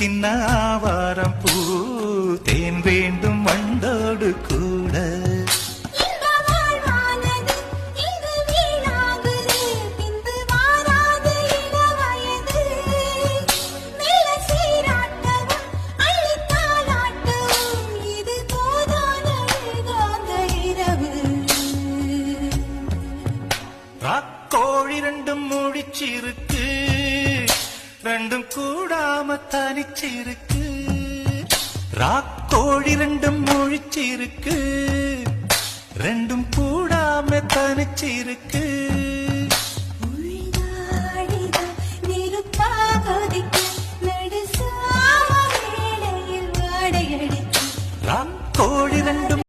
சின்ன ஆவாரம் பூ தேன் வேண்டும் வண்டோடு கூட ராக்கோழி ரெண்டும் முழிச்சிருக்கு ரெண்டும் கூடாம தனிச்சிருக்கு ராக்கோழி ரெண்டும் முழிச்சிருக்கு ரெண்டும் கூடாம தனிச்சிருக்கு ராக்கோழி ரெண்டும்